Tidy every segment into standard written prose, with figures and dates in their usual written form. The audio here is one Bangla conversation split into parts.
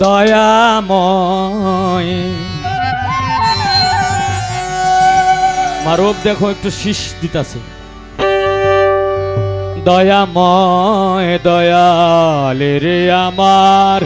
দয়াময় মারব দেখো একটু শীষ দিতাছে দয়াময় দয়ালে রে আমার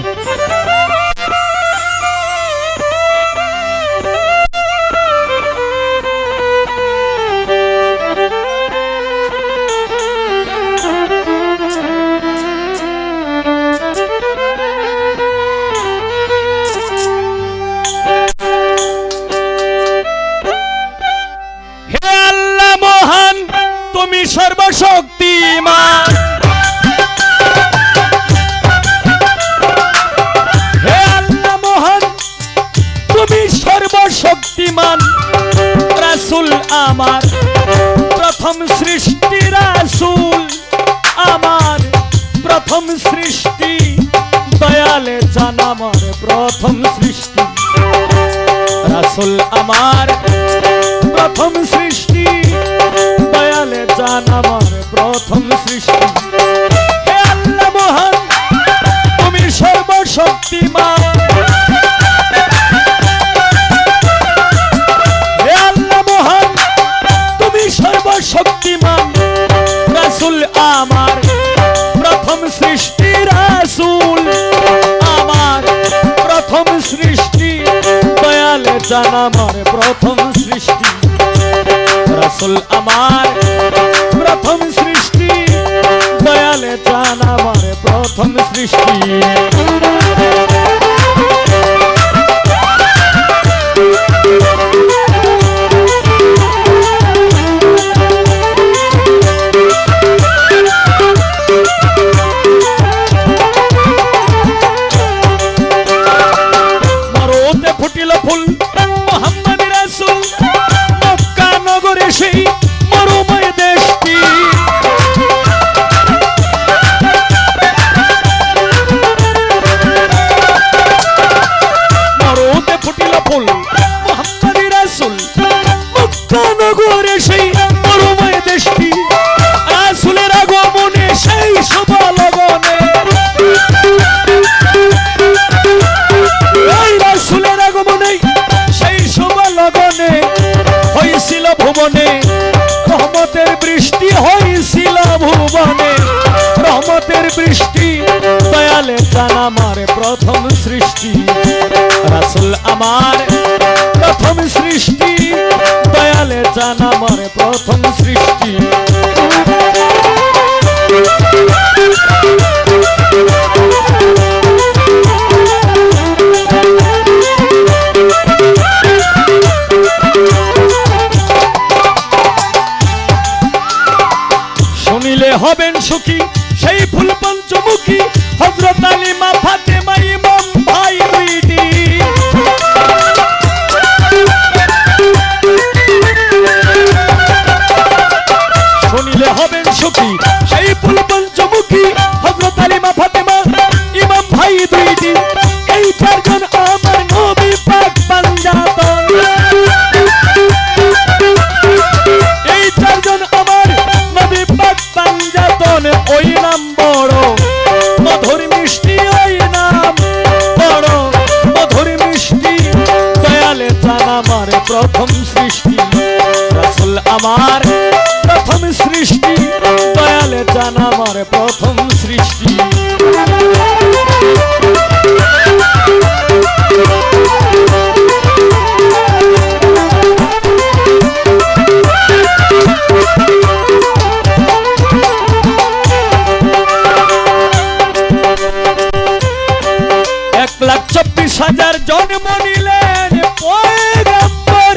তুমি সর্বশক্তিমান হে আল্লাহ মহান তুমি সর্বশক্তিমান রাসূল আমার প্রথম সৃষ্টি রাসূল আমার প্রথম সৃষ্টি দয়ালে জান আমার প্রথম সৃষ্টি রাসূল আমার প্রথম সৃষ্টি দয়ালে জান আমার প্রথম সৃষ্টি হে আল্লাহ মহান তুমি সর্বশক্তিমান হে আল্লাহ মহান তুমি সর্বশক্তিমান রাসূল আমার প্রথম সৃষ্টি রাসূল আমার প্রথম সৃষ্টি দয়ালে জান আমার প্রথম সৃষ্টি রাসূল আমার প্রথম সৃষ্টি দয়ালে জান আমার প্রথম সৃষ্টি মরতে ফুটিল ফুল মুহাম্মদ রাসূল মক্কা নগরে সেই মরুময় দেশটি মরুতে ফুটিল ফুল মুহাম্মদ রাসূল মক্কা নগরে সেই মরুময় দেশটি রাসূলের আগমনে সেই শুভ লগনে রাসূলের আগমনে সেই শুভ লগনে হয়েছিল ভুবনে রহমতের বৃষ্টি হয়েছিল ভুবনে রহমতের বৃষ্টি দয়ালে জান আমার প্রথম সৃষ্টি রাসূল আমার প্রথম সৃষ্টি দয়ালে জান আমার প্রথম সৃষ্টি শুনিলে হবেন সুখী সেই ফুল পঞ্চমুখী হযরত আলী মা ফাতেমা ইমাম ভাই দুইটি শুনিলে হবেন সুখী সেই ফুল পঞ্চমুখী হযরত আলী মা ফাতেমা ইমাম ভাই দুইটি এই চারজন আমার নবী পাক পাঞ্জাতন এই চারজন আমার নবী পাক পাঞ্জাতন ওই নাম বড় মধুর মিষ্টি ওই নাম বড় মধুর মিষ্টি দয়ালে জান আমার প্রথম সৃষ্টি রাসূল আমার প্রথম সৃষ্টি দয়ালে জান আমার প্রথম সৃষ্টি হাজার জন্ম নিলেন পয়গম্বর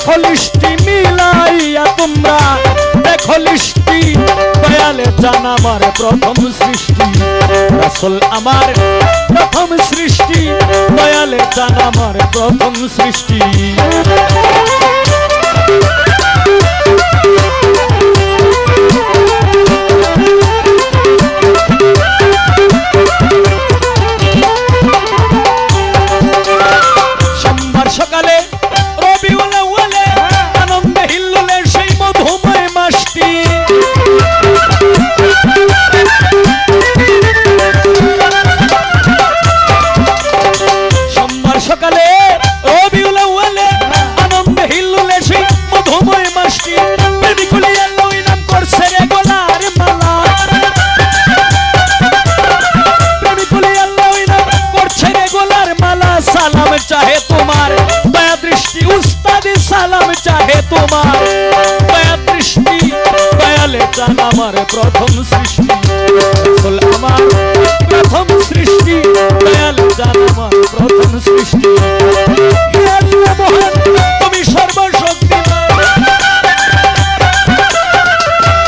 দেখো লিস্টি মিলাইয়া তোমরা দেখো লিস্টি দয়ালে জান আমার প্রথম সৃষ্টি রাসূল আমার প্রথম সৃষ্টি দয়ালে জান আমার প্রথম সৃষ্টি সোমবার সকালে রবিউল আউয়ালে আনন্দে হিল্লোলে সেই মধুময় মাসটি সোমবার সকালে রবিউল আউয়ালে আনন্দে হিল্লোলে সেই মধুময় মাসটি প্রেমিকুলি আল্লাহ ইনাম করছে রে গোলার মালা প্রেমিকুলি আল্লাহ ইনাম করছে রে গোলার মালা সালাম চাহে তোমার দয়া দৃষ্টি উস্তাদ সালাম চাহে তোমার দয়া দৃষ্টি দয়ালে জান আমার প্রথম সৃষ্টি রাসূল আমার প্রথম সৃষ্টি দয়ালে জান আমার প্রথম সৃষ্টি হে আল্লাহ মহান তুমি সর্বশক্তিমান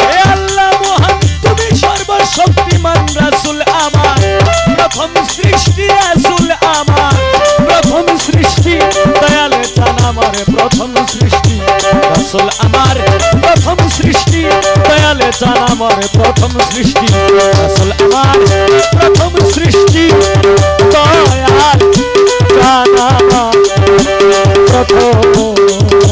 হে আল্লাহ মহান তুমি সর্বশক্তিমান রাসূল আমার প্রথম সৃষ্টি রাসূল আমার প্রথম সৃষ্টি দয়ালে জান আমার প্রথম সৃষ্টি রাসূল আমার প্রথম সৃষ্টি দয়ালে জান আমার প্রথম সৃষ্টি রাসূল আমার প্রথম সৃষ্টি দয়াল জান আমার প্রথম